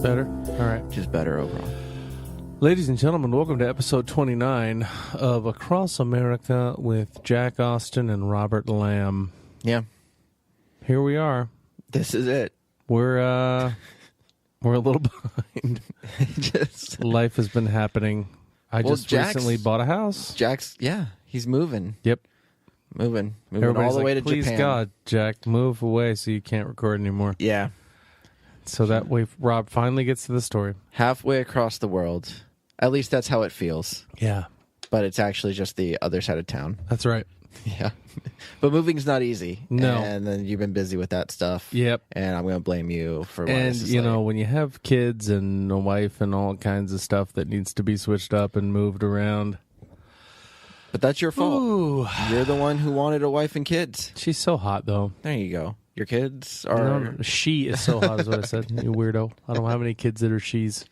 Better? All right. Just better overall. Ladies and gentlemen, welcome to episode 29 of Across America with Jack Austin and Robert Lamb. Yeah. Here we are. This is it. We're a little behind. Life has been happening. I just recently bought a house. He's moving. Yep. Moving Everybody's all the way to Please Japan. God, Jack, move away so you can't record anymore. Yeah. So that way Rob finally gets to the story. Halfway across the world. At least that's how it feels. Yeah. But it's actually just the other side of town. That's right. Yeah. But moving's not easy. No. And then you've been busy with that stuff. Yep. And I'm going to blame you for why And, this is you late. know, when you have kids and a wife and all kinds of stuff that needs to be switched up and moved around. But that's your fault. Ooh. You're the one who wanted a wife and kids. She's so hot, though. There you go. Your kids are... No, she is so hot is what I said. You weirdo. I don't have any kids that are she's.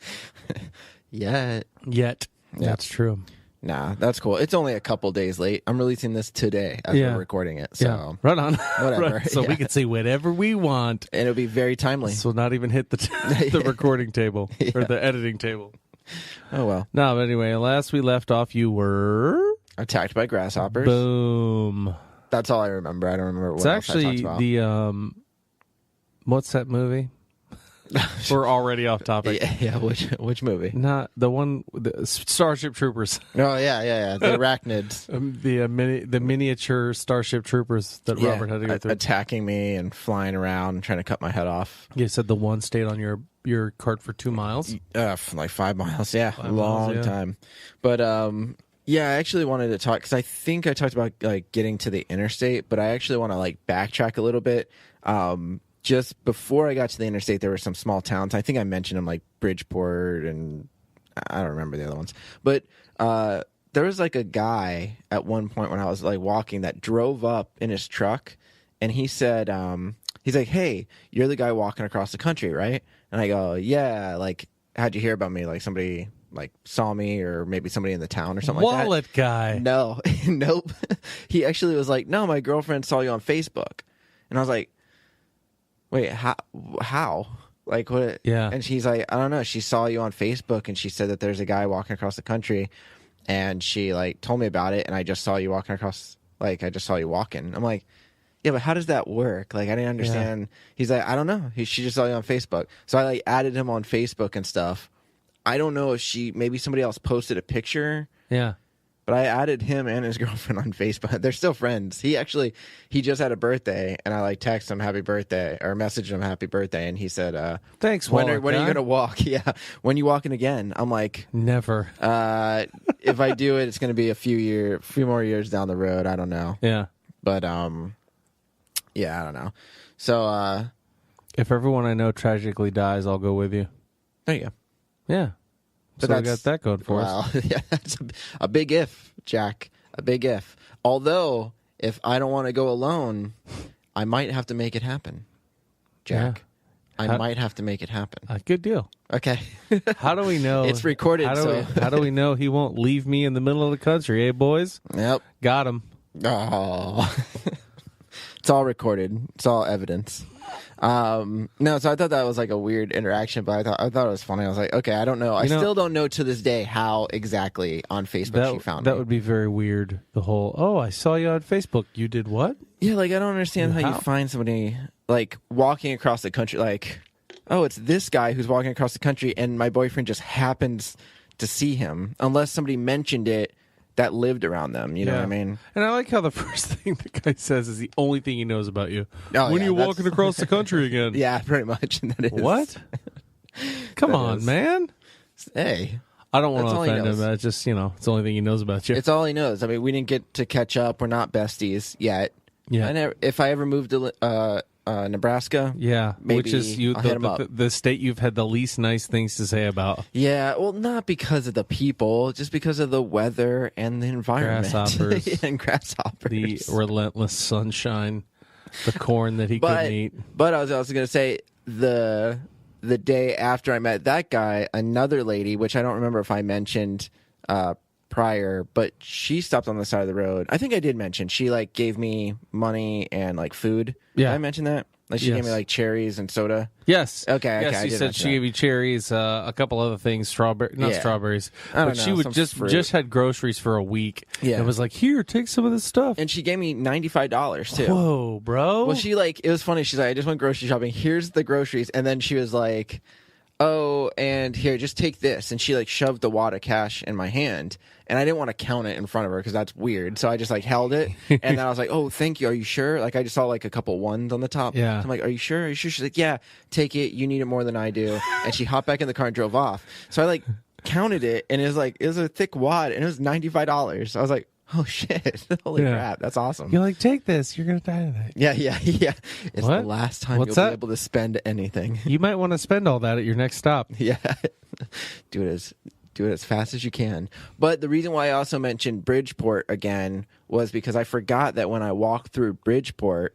Yet. Yet. Yeah. That's true. Nah, that's cool. It's only a couple days late. I'm releasing this today as we're recording it. So yeah. Right on. whatever. Right. So we can say whatever we want. And it'll be very timely. This will not even hit the recording table or the editing table. Oh, well. No, but anyway, last we left off, you were... Attacked by grasshoppers. Boom. That's all I remember. I don't remember what It's else I actually talked about. the... what's that movie? We're already off topic. Yeah, which movie? Not the one, the Starship Troopers. Oh, yeah. The arachnids. The miniature Starship Troopers that Robert had to go through. Attacking me and flying around and trying to cut my head off. You said the one stayed on your cart for 2 miles? Like 5 miles, yeah. 5 long miles, yeah. time. But, yeah, I actually wanted to talk, because I think I talked about, like, getting to the interstate, but I actually want to, like, backtrack a little bit. Just before I got to the interstate, there were some small towns. I think I mentioned them, like Bridgeport, and I don't remember the other ones. But there was like a guy at one point when I was like walking that drove up in his truck, and he said, he's like, "Hey, you're the guy walking across the country, right?" And I go, "Yeah, like, how'd you hear about me? Like somebody like saw me, or maybe somebody in the town or something like that." Wallet guy. No, nope. He actually was like, "No, my girlfriend saw you on Facebook." And I was like, "Wait, how? Like, what?" Yeah. And she's like, "I don't know. She saw you on Facebook, and she said that there's a guy walking across the country, and she, like, told me about it, and I just saw you walking across, like, I just saw you walking." I'm like, "Yeah, but how does that work?" Like, I didn't understand. Yeah. He's like, "I don't know. She just saw you on Facebook." So I, like, added him on Facebook and stuff. I don't know if maybe somebody else posted a picture. Yeah. But I added him and his girlfriend on Facebook. They're still friends. He just had a birthday, and I like texted him happy birthday or messaged him happy birthday, and he said, "Thanks, when are you going to walk?" Yeah, when you walking again? I'm like, never. If I do it, it's going to be a few more years down the road. I don't know. Yeah, but yeah, I don't know. So if everyone I know tragically dies, I'll go with you. There you go. Yeah. But so I got that going for us. Yeah, that's a big if, Jack. A big if. Although, if I don't want to go alone, I might have to make it happen, Jack. Yeah. I might have to make it happen. Good deal. Okay. How do we know? It's recorded. How do we know he won't leave me in the middle of the country, eh, boys? Yep. Got him. Oh. It's all recorded. It's all evidence. No, so I thought that was like a weird interaction, but I thought it was funny. I was like, okay, I don't know. I still don't know to this day how exactly on Facebook she found me. That would be very weird. The whole, "Oh, I saw you on Facebook. You did what?" Yeah, like I don't understand how you find somebody like walking across the country. Like, oh, it's this guy who's walking across the country, and my boyfriend just happens to see him, unless somebody mentioned it that lived around them. You know what I mean? And I like how the first thing the guy says is the only thing he knows about you. Oh, when are you walking across the country again? Yeah, pretty much. That is. What? Come on, man. Hey. I don't want to offend him. It's just, it's the only thing he knows about you. It's all he knows. I mean, we didn't get to catch up. We're not besties yet. Yeah. If I ever moved to Nebraska, maybe which is I'll hit him up. The state you've had the least nice things to say about. Yeah, well, not because of the people, just because of the weather and the environment. Grasshoppers. And grasshoppers. The relentless sunshine, the corn that he couldn't eat. But I was also going to say, the day after I met that guy, another lady, which I don't remember if I mentioned prior, but she stopped on the side of the road. I think I did mention. She, like, gave me money and, like, food. Yeah. Did I mention that? Like she gave me like cherries and soda. Yes. Okay. Yes, she said she gave you cherries, a couple other things, strawberries. I don't but know, she would just had groceries for a week. Yeah. And was like, here, take some of this stuff. And she gave me $95 too. Whoa, bro. Well, it was funny. She's like, I just went grocery shopping. Here's the groceries. And then she was like, oh, and here, just take this. And she like shoved the wad of cash in my hand. And I didn't want to count it in front of her because that's weird. So I just like held it. And then I was like, oh, thank you. Are you sure? Like I just saw like a couple ones on the top. Yeah. So I'm like, are you sure? Are you sure? She's like, yeah, take it. You need it more than I do. And she hopped back in the car and drove off. So I like counted it and it was a thick wad and it was $95. I was like, oh shit. Holy crap. That's awesome. You're like, take this. You're going to die tonight. Yeah. It's the last time you'll be able to spend anything. You might want to spend all that at your next stop. Yeah. Do it as fast as you can. But the reason why I also mentioned Bridgeport again was because I forgot that when I walked through Bridgeport,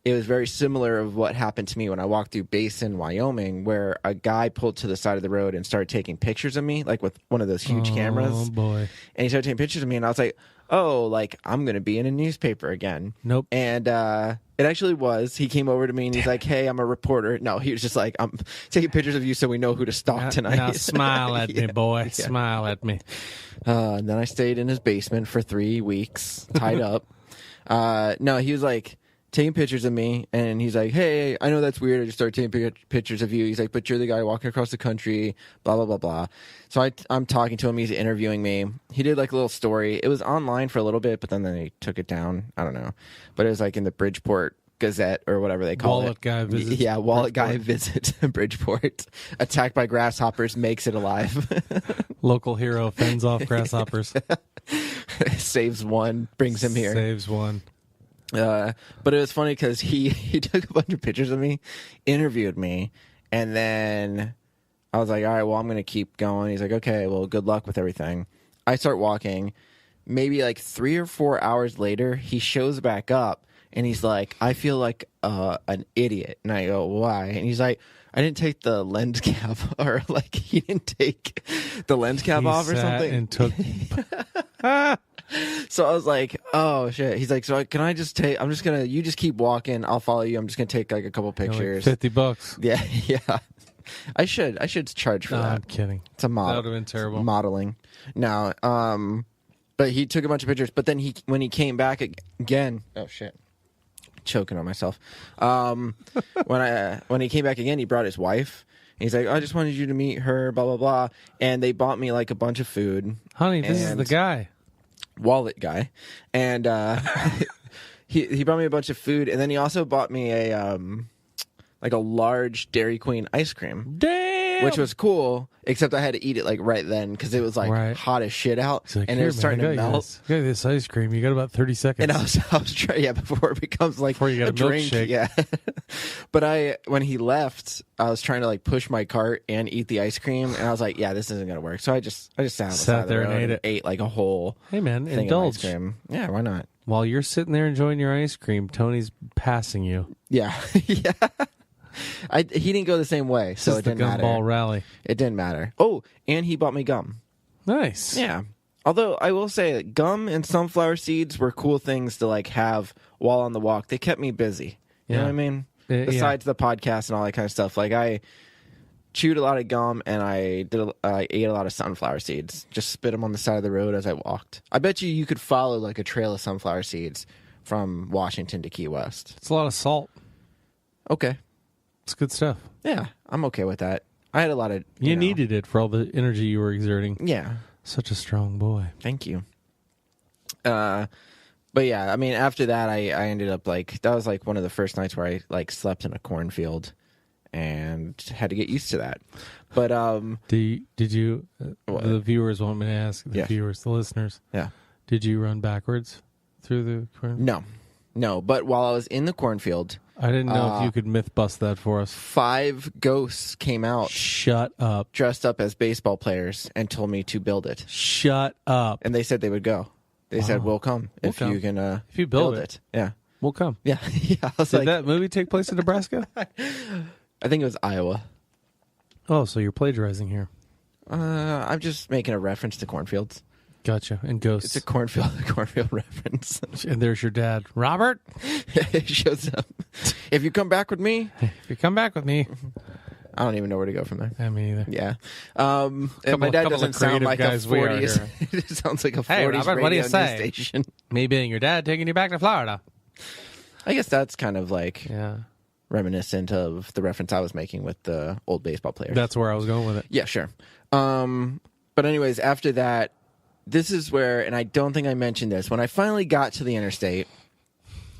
it was very similar of what happened to me when I walked through Basin, Wyoming, where a guy pulled to the side of the road and started taking pictures of me, like with one of those huge cameras. Oh, boy. And he started taking pictures of me, and I was like, oh, like, I'm going to be in a newspaper again. Nope. And it actually was. He came over to me, and he's like, hey, I'm a reporter. No, he was just like, I'm taking pictures of you so we know who to stalk tonight. Now smile at me, boy. Yeah. Smile at me. And then I stayed in his basement for 3 weeks, tied up. No, he was like taking pictures of me, and he's like, hey, I know that's weird. I just started taking pictures of you. He's like, but you're the guy walking across the country, blah, blah, blah, blah. So I'm talking to him. He's interviewing me. He did like a little story. It was online for a little bit, but then they took it down. I don't know. But it was like in the Bridgeport Gazette or whatever they call Wallet guy visits. Yeah, wallet guy visits Bridgeport. Attacked by grasshoppers, makes it alive. Local hero fends off grasshoppers. Saves one, brings him here. Saves one. But it was funny because he took a bunch of pictures of me, interviewed me, and then I was like, all right, well, I'm going to keep going. He's like, okay, well, good luck with everything. I start walking. Maybe like 3 or 4 hours later, he shows back up, and he's like, I feel like an idiot. And I go, why? And he's like, I didn't take the lens cap, or like he didn't take the lens cap off or something. And took. So I was like, oh shit. He's like, so can I just take? I'm just gonna. You just keep walking. I'll follow you. I'm just gonna take like a couple pictures. Like $50. Yeah, yeah. I should charge for that. I'm kidding. It's a model. That would have been terrible. Modeling. No. But he took a bunch of pictures. But then when he came back again. Oh shit. Choking on myself. When he came back again, he brought his wife. He's like, I just wanted you to meet her, blah blah blah, and they bought me like a bunch of food. Honey, this is the guy, wallet guy, and he brought me a bunch of food, and then he also bought me a like a large Dairy Queen ice cream. Damn, which was cool. Except I had to eat it like right then because it was like hot as shit out, like, and it was starting to melt. You got this ice cream. You got about 30 seconds. And I was trying, before it becomes like before you got a drink, milkshake. Yeah. But when he left, I was trying to like push my cart and eat the ice cream, and I was like, yeah, this isn't gonna work. So I just sat there and ate like a whole thing indulge. of ice cream. Yeah, why not? While you're sitting there enjoying your ice cream, Tony's passing you. Yeah, yeah. He didn't go the same way, so it didn't matter. Gumball rally. It didn't matter. Oh, and he bought me gum. Nice. Yeah. Although I will say that gum and sunflower seeds were cool things to like have while on the walk. They kept me busy. You know what I mean? Besides the podcast and all that kind of stuff. Like I chewed a lot of gum and I ate a lot of sunflower seeds. Just spit them on the side of the road as I walked. I bet you could follow like a trail of sunflower seeds from Washington to Key West. It's a lot of salt. Okay. It's good stuff. Yeah, I'm okay with that. I had a lot of... You needed it for all the energy you were exerting. Yeah. Such a strong boy. Thank you. But yeah, I mean, after that, I ended up like... That was like one of the first nights where I like slept in a cornfield and had to get used to that. But... Did you... the viewers want me to ask, the listeners. Yeah. Did you run backwards through the cornfield? No. But while I was in the cornfield... I didn't know if you could myth bust that for us. 5 ghosts came out. Shut up. Dressed up as baseball players and told me to build it. Shut up. And they said they would go. They said, we'll come if you can if you build it. Yeah. We'll come. Yeah. I was Did that movie take place in Nebraska? I think it was Iowa. Oh, so you're plagiarizing here. I'm just making a reference to cornfields. Gotcha. And ghosts. It's a cornfield reference. And there's your dad, Robert. He shows up. If you come back with me, If you come back with me. I don't even know where to go from there. Yeah, me either. Yeah. And my dad doesn't sound like a 40s. It sounds like a 40s hey, Robert, radio what do you news say? station. Me being your dad taking you back to Florida. I guess that's kind of like Yeah. reminiscent of the reference I was making with the old baseball players. That's where I was going with it. Yeah, sure. But anyways, after that, this is where, and I don't think I mentioned this, when I finally got to the interstate,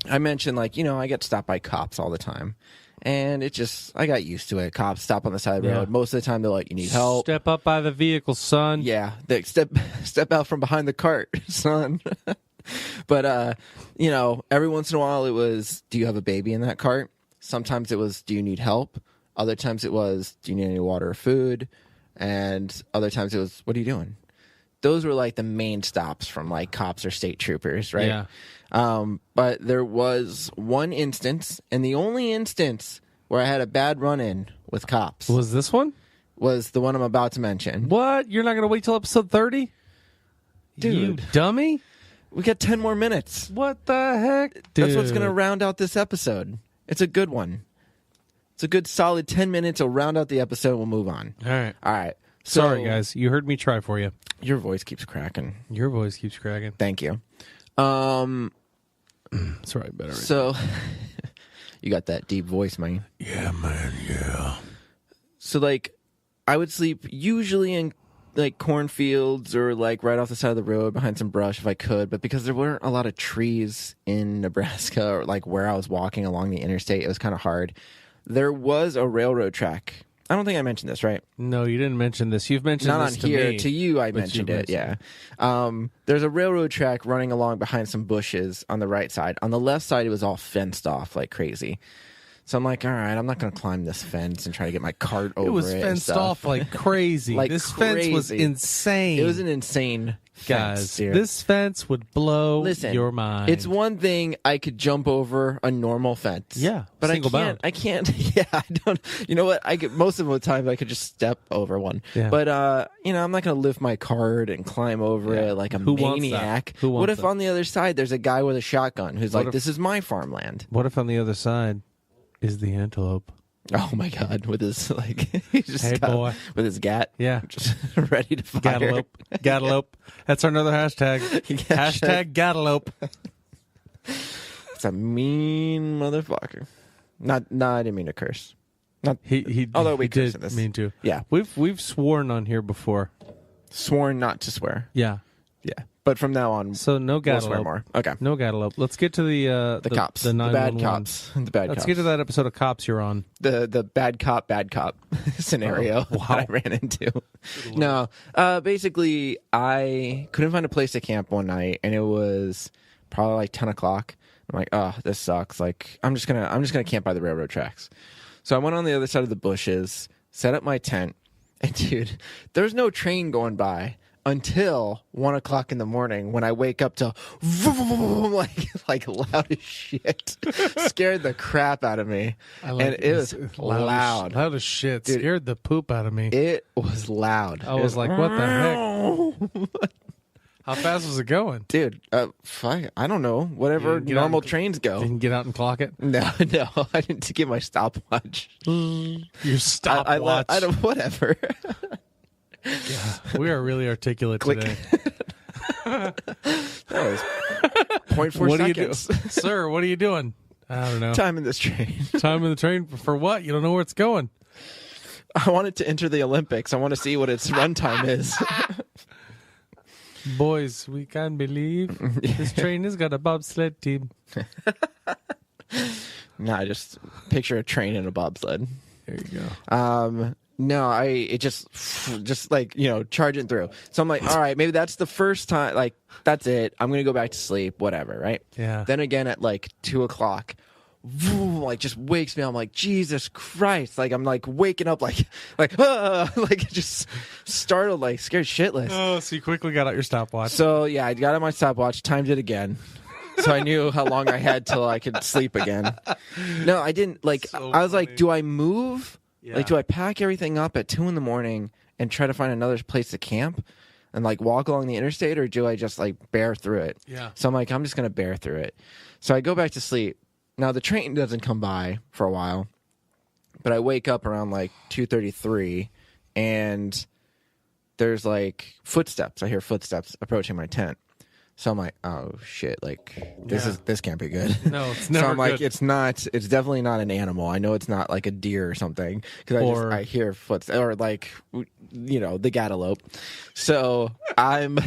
I mentioned, like, I get stopped by cops all the time. And it just, I got used to it. Cops stop on the side of the road. Most of the time, they're like, you need help. Step up by the vehicle, son. Yeah, they step out from behind the cart, son. But, every once in a while, it was, do you have a baby in that cart? Sometimes it was, do you need help? Other times it was, do you need any water or food? And other times it was, what are you doing? Those were like the main stops from like cops or state troopers, right? Yeah. But there was one instance, and the only instance where I had a bad run-in with cops Was this one? was the one I'm about to mention. What? You're not going to wait till episode 30? Dude. You dummy? We got 10 more minutes. What the heck? Dude. That's what's going to round out this episode. It's a good one. It's a good solid 10 minutes. We'll round out the episode. We'll move on. All right. So, Sorry, guys. You heard me try for you. Your voice keeps cracking. Your voice keeps cracking. Thank you. Sorry, better. So, you got that deep voice, man. Yeah, man, yeah. So, like, I would sleep usually in, like, cornfields or, like, right off the side of the road behind some brush if I could. But because there weren't a lot of trees in Nebraska or, like, where I was walking along the interstate, it was kind of hard. There was a railroad track. I don't think I mentioned this, right? No, you didn't mention this. You've mentioned Not this on to here. me. To you, I mentioned it, yeah. There's a railroad track running along behind some bushes on the right side. On the left side, it was all fenced off like crazy. So I'm like, all right, I'm not going to climb this fence and try to get my cart over it. It was fenced off like crazy. Like this crazy. fence was insane. It was an insane Guys, fence, dude. this fence would blow your mind. It's one thing I could jump over a normal fence. Yeah, but single bound. I can't. Yeah, I don't. You know what? Most of the time I could just step over one. Yeah. But I'm not going to lift my cart and climb over it like a maniac. Who wants what if that? On the other side there's a guy with a shotgun who's What like, if- "This is my farmland." What if on the other side is the antelope? Oh my God! With his he just Hey, boy. with his gat, Yeah. just ready to fire. Gatalope. That's another hashtag. Hashtag Gatalope. It's a mean motherfucker. Not. I didn't mean to curse. Not. Although we curse in did this. mean to. Yeah. We've sworn on here before. Sworn not to swear. Yeah. Yeah. But from now on, So no we'll swear Gatalope. more. Okay. No Gatalope. Let's get to the Cops. the The bad 911. cops. The bad Let's cops. get to that episode of Cops you're on. The bad cop scenario Oh, wow. that I ran into. No. Basically, I couldn't find a place to camp one night, and it was probably like 10 o'clock. I'm like, oh, this sucks. Like, I'm just gonna camp by the railroad tracks. So I went on the other side of the bushes, set up my tent, and dude, there's no train going by until 1 o'clock in the morning when I wake up to vroom, like loud as shit. Scared the crap out of me. And it was loud. Loud as shit. Dude, Scared the poop out of me. It was loud. I was like, what the heck? How fast was it going? Dude, fuck, I don't know. Whatever You didn't get out normal and- trains go. Didn't get out and clock it? No, I didn't get my stopwatch. Your stopwatch. I don't. Whatever. We are really articulate Click. today. That was 0.4 What are you doing? seconds. Sir, what are you doing? I don't know. Time in this train. Time in the train for what? You don't know where it's going. I wanted to enter the Olympics. I want to see what its runtime is. Boys, we can't believe this train has got a bobsled team. No, I just picture a train and a bobsled. There you go. No, it just like, charging through. So I'm like, all right, maybe that's the first time. Like, that's it. I'm going to go back to sleep, whatever. Right. Yeah. Then again at like 2 o'clock, like just wakes me up. I'm like, Jesus Christ. Like, I'm like waking up like just startled, like scared shitless. Oh, so you quickly got out your stopwatch. So yeah, I got on my stopwatch, timed it again. So I knew how long I had till I could sleep again. No, I didn't. Like, So I was funny. like, do I move? Yeah. Like, do I pack everything up at 2 a.m. and try to find another place to camp and like walk along the interstate, or do I just like bear through it? Yeah. So I'm like, I'm just gonna bear through it. So I go back to sleep. Now the train doesn't come by for a while, but I wake up around like 2:33, and there's like footsteps. I hear footsteps approaching my tent. So I'm like, oh shit, like this can't be good. No, it's never So I'm like, good. it's definitely not an animal. I know it's not like a deer or something, because I hear footsteps, or like, you know, the Gatalope. So I'm,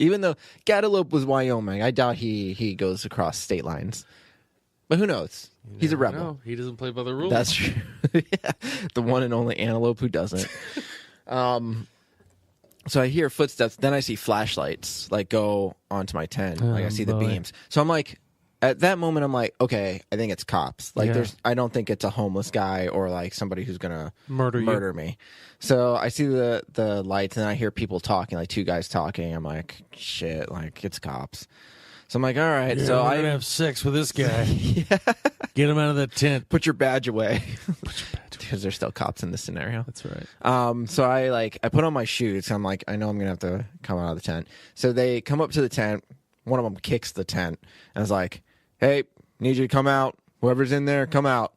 even though Gatalope was Wyoming, I doubt he goes across state lines. But who knows? He's a rebel. No, he doesn't play by the rules. That's true. Yeah. The one and only antelope who doesn't. So I hear footsteps, then I see flashlights like go onto my tent. Like I see the beams. So I'm like, at that moment, I'm like, okay, I think it's cops. Like I don't think it's a homeless guy or like somebody who's gonna murder me. So I see the lights, and I hear people talking, like two guys talking. I'm like, shit, like it's cops. So I'm like, all right. So I'm gonna have sex with this guy. Get him out of the tent. Put your badge away. Because there's still cops in this scenario. That's right. So I put on my shoes. I'm like, I know I'm gonna have to come out of the tent. So they come up to the tent. One of them kicks the tent and is like, "Hey, need you to come out. Whoever's in there, come out."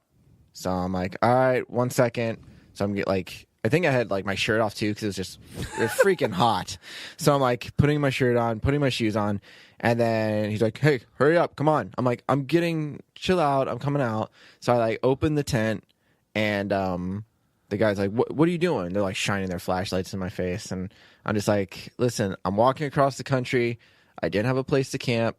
So I'm like, "All right, 1 second." So I'm I think I had like my shirt off too, because it was freaking hot. So I'm like putting my shirt on, putting my shoes on, and then he's like, "Hey, hurry up, come on." I'm like, chill out, I'm coming out. So I like open the tent. And the guy's like, what are you doing? They're like shining their flashlights in my face. And I'm just like, listen, I'm walking across the country. I didn't have a place to camp.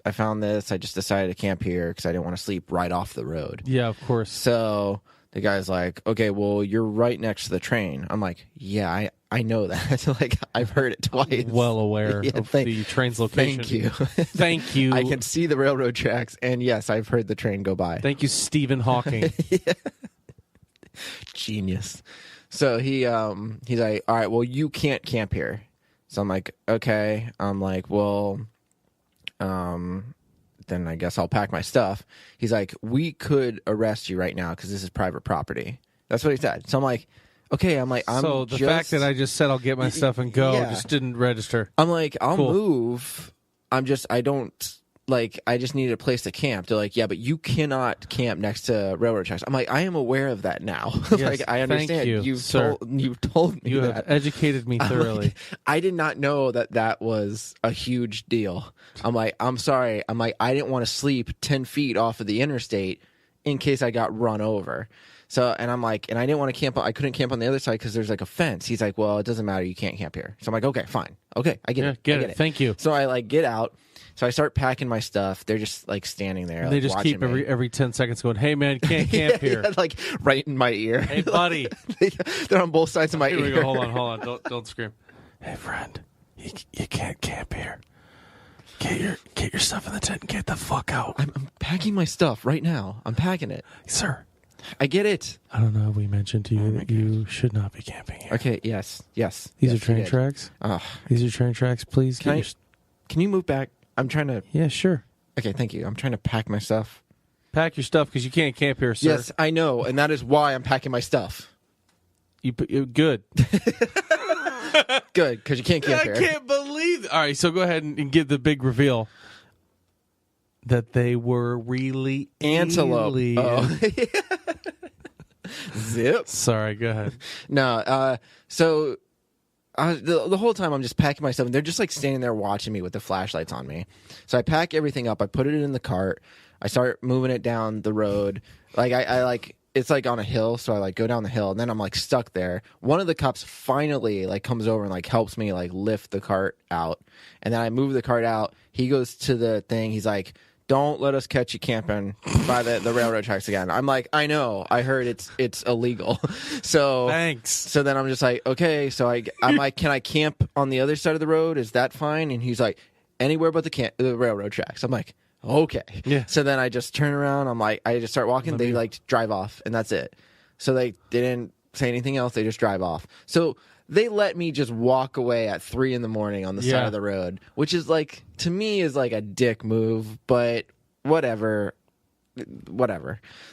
I found this. I just decided to camp here because I didn't want to sleep right off the road. Yeah, of course. So the guy's like, okay, well, you're right next to the train. I'm like, yeah, I know that. Like, I've heard it twice. Well aware of the train's location. Thank you. Thank you. I can see the railroad tracks. And yes, I've heard the train go by. Thank you, Stephen Hawking. Yeah. Genius. So he's like, all right, well, you can't camp here. So I'm like, okay. I'm like, well, then I guess I'll pack my stuff. He's like, we could arrest you right now because this is private property. That's what he said. So I'm like, okay. So the fact that I just said I'll get my stuff and go just didn't register. I'm like, I'll move. I just needed a place to camp. They're like, yeah, but you cannot camp next to railroad tracks. I'm like, I am aware of that now. Yes, like, I understand. You've told me you that. have educated me thoroughly. Like, I did not know that was a huge deal. I'm like, I'm sorry. I'm like, I didn't want to sleep 10 feet off of the interstate in case I got run over. So, and I'm like, and I didn't want to camp. I couldn't camp on the other side because there's like a fence. He's like, well, it doesn't matter. You can't camp here. So I'm like, okay, fine. Okay, I get it. Get it. Thank you. So I like get out. So I start packing my stuff. They're just like standing there. They just keep every 10 seconds going, hey, man, can't camp here. Yeah, like right in my ear. Hey, buddy. They're on both sides of my ear. Here we go. Hold on. Don't scream. Hey, friend, you can't camp here. Get your stuff in the tent and get the fuck out. I'm packing my stuff right now. I'm packing it. Sir. I get it. I don't know if we mentioned to you that you should not be camping here. Okay, yes. These are train tracks? These are train tracks. Please. Can you move back? I'm trying to... Yeah, sure. Okay, thank you. I'm trying to pack my stuff. Pack your stuff because you can't camp here, sir. Yes, I know, and that is why I'm packing my stuff. Good. Good, because you can't camp here. I can't believe... All right, so go ahead and give the big reveal. That they were really antelope. Oh. Zip. Sorry, go ahead. No, so... the whole time I'm just packing my stuff, and they're just like standing there watching me with the flashlights on me. So I pack everything up. I put it in the cart. I start moving it down the road. Like I like it's like on a hill, so I like go down the hill, and then I'm like stuck there. One of the cops finally like comes over and like helps me like lift the cart out, and then I move the cart out. He goes to the thing. He's like, don't let us catch you camping by the railroad tracks again. I'm like, I know. I heard it's illegal. So thanks. So then I'm just like, okay. So I'm like, can I camp on the other side of the road? Is that fine? And he's like, anywhere but the railroad tracks. I'm like, okay. Yeah. So then I just turn around. I'm like, I just start walking. They like drive off, and that's it. So they didn't say anything else. They just drive off. So they let me just walk away at 3 a.m. on the side of the road, which is like, to me, is like a dick move, but whatever.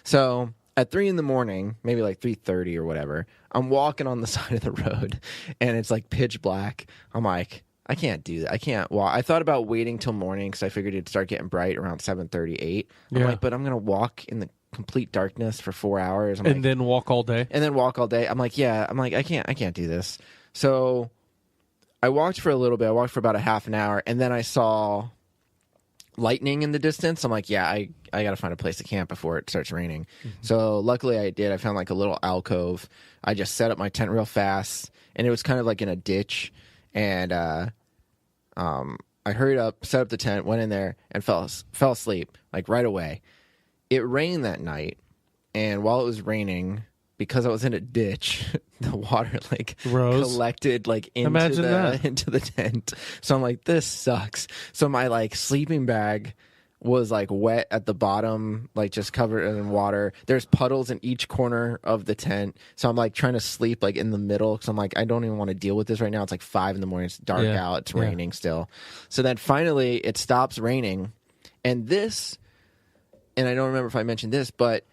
So at 3 a.m, maybe like 3:30 or whatever, I'm walking on the side of the road, and it's like pitch black. I'm like, I can't do that. I can't walk. I thought about waiting till morning because I figured it'd start getting bright around 7:38. I'm like, but I'm gonna walk in the complete darkness for 4 hours. Then walk all day. And then walk all day. I'm like, I can't do this. So I walked for a little bit. I walked for about a half an hour, and then I saw lightning in the distance. I'm like, I gotta find a place to camp before it starts raining. So luckily I did. I found like a little alcove. I just set up my tent real fast, and it was kind of like in a ditch. And I hurried up, set up the tent, went in there, and fell asleep like right away. It rained that night, and while it was raining, because I was in a ditch, the water like collected like into the tent. So I'm like, this sucks. So my like sleeping bag was like wet at the bottom, like just covered in water. There's puddles in each corner of the tent. So I'm like trying to sleep like in the middle because I'm like, I don't even want to deal with this right now. It's like 5 a.m. It's dark out. It's raining still. So then finally it stops raining. And I don't remember if I mentioned this, but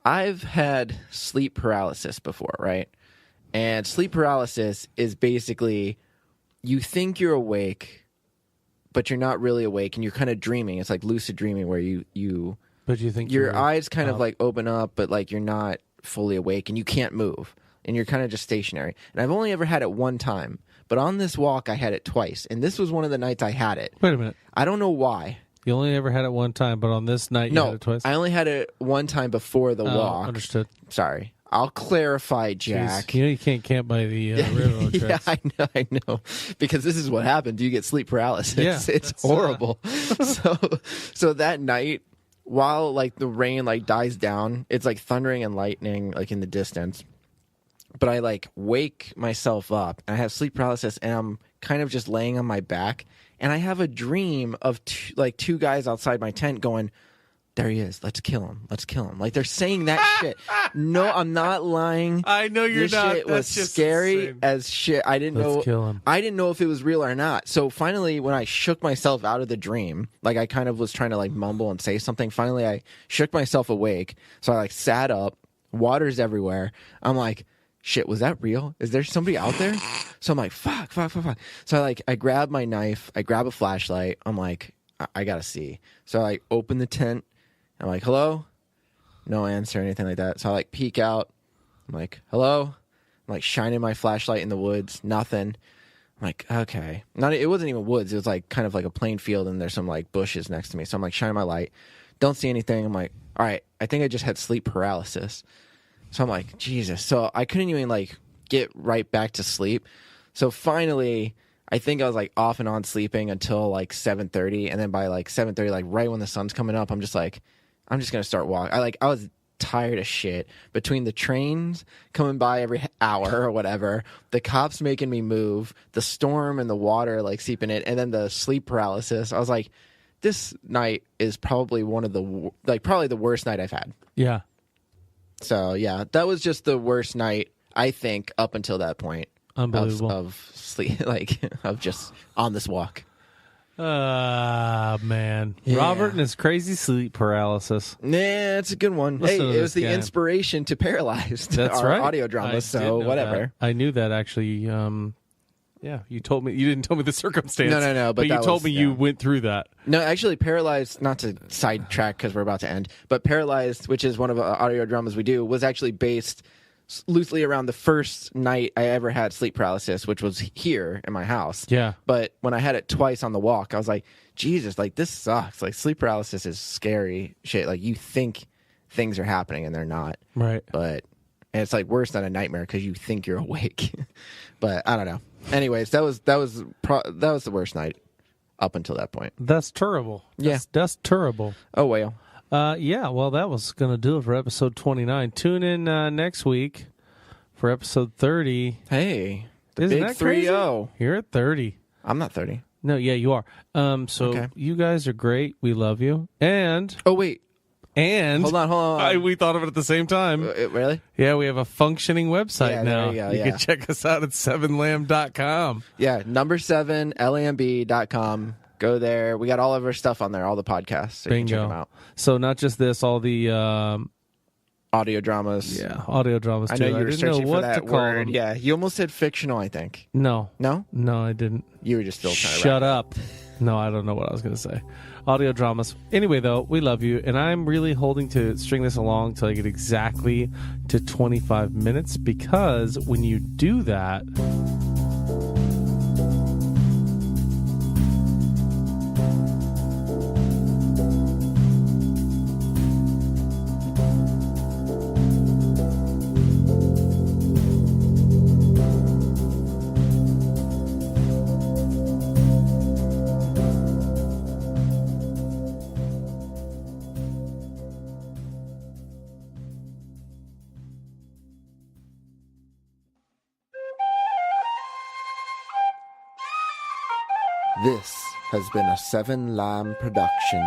I've had sleep paralysis before, right? And sleep paralysis is basically you think you're awake, but you're not really awake, and you're kind of dreaming. It's like lucid dreaming where but you think your eyes kind of like open up, but like you're not fully awake, and you can't move, and you're kind of just stationary. And I've only ever had it one time, but on this walk I had it twice, and this was one of the nights I had it. Wait a minute. I don't know why. You only ever had it one time, but on this night you had it twice? I only had it one time before the walk. Understood. Sorry. I'll clarify, Jack. Jeez. You know you can't camp by the railroad tracks. Yeah, I know. Because this is what happened. You get sleep paralysis. Yeah, it's horrible. So that night, while like the rain like dies down, it's like thundering and lightning like in the distance. But I like wake myself up, and I have sleep paralysis, and I'm kind of just laying on my back, and I have a dream of two guys outside my tent going, there he is. Let's kill him. Let's kill him. Like they're saying that shit. No, I'm not lying. I know you're this not. Shit was scary insane. As shit. I didn't know. Kill him. I didn't know if it was real or not. So finally, when I shook myself out of the dream, like I kind of was trying to like mumble and say something. Finally, I shook myself awake. So I like sat up. Water's everywhere. I'm like, shit, was that real? Is there somebody out there? So I'm like, fuck. So I grab my knife. I grab a flashlight. I'm like, I gotta see. So I open the tent. I'm like, hello? No answer or anything like that. So I like peek out. I'm like, hello? I'm like shining my flashlight in the woods. Nothing. I'm like, okay. It wasn't even woods. It was like kind of like a plain field, and there's some like bushes next to me. So I'm like shining my light. Don't see anything. I'm like, all right, I think I just had sleep paralysis. So I'm like, Jesus. So I couldn't even like get right back to sleep. So finally, I think I was like off and on sleeping until like 7:30, and then by like 7:30, like right when the sun's coming up, I'm just gonna start walking. I was tired as shit between the trains coming by every hour or whatever, the cops making me move, the storm and the water like seeping in, and then the sleep paralysis. I was like, this night is probably probably the worst night I've had. Yeah. So yeah, that was just the worst night I think up until that point. Unbelievable. Of sleep, like of just on this walk. Man. Yeah. Robert and his crazy sleep paralysis. Nah, it's a good one. Listen it was the inspiration to Paralyzed. That's our right. audio drama, so whatever. That. I knew that actually. Yeah, you told me. You didn't tell me the circumstance. No. But you told me you went through that. No, actually, Paralyzed, not to sidetrack because we're about to end, but Paralyzed, which is one of the audio dramas we do, was actually based loosely around the first night I ever had sleep paralysis, which was here in my house. Yeah. But when I had it twice on the walk, I was like, Jesus, like this sucks. Like sleep paralysis is scary shit. Like you think things are happening and they're not. Right. And it's like worse than a nightmare because you think you're awake. But I don't know. Anyways, that was the worst night up until that point. That's terrible. That's terrible. Oh well. Yeah, well, that was going to do it for episode 29. Tune in next week for episode 30. Hey, the Isn't big that crazy? 3-0. You're at 30. I'm not 30. No, yeah, you are. So you guys are great. We love you. And oh wait, hold on. We thought of it at the same time. Really? Yeah, we have a functioning website now. You can check us out at 7lamb.com. Yeah, number 7 lamb.com. Go there. We got all of our stuff on there, all the podcasts. So you can check them out. So not just this, all the audio dramas. Yeah, audio dramas too. I know you were searching for that word. Them. Yeah, you almost said fictional, I think. No, I didn't. You were just still trying to shut up. No, I don't know what I was going to say. Audio dramas. Anyway, though, we love you, and I'm really holding to string this along till I get exactly to 25 minutes, because when you do that, this has been a 7 Lamb production.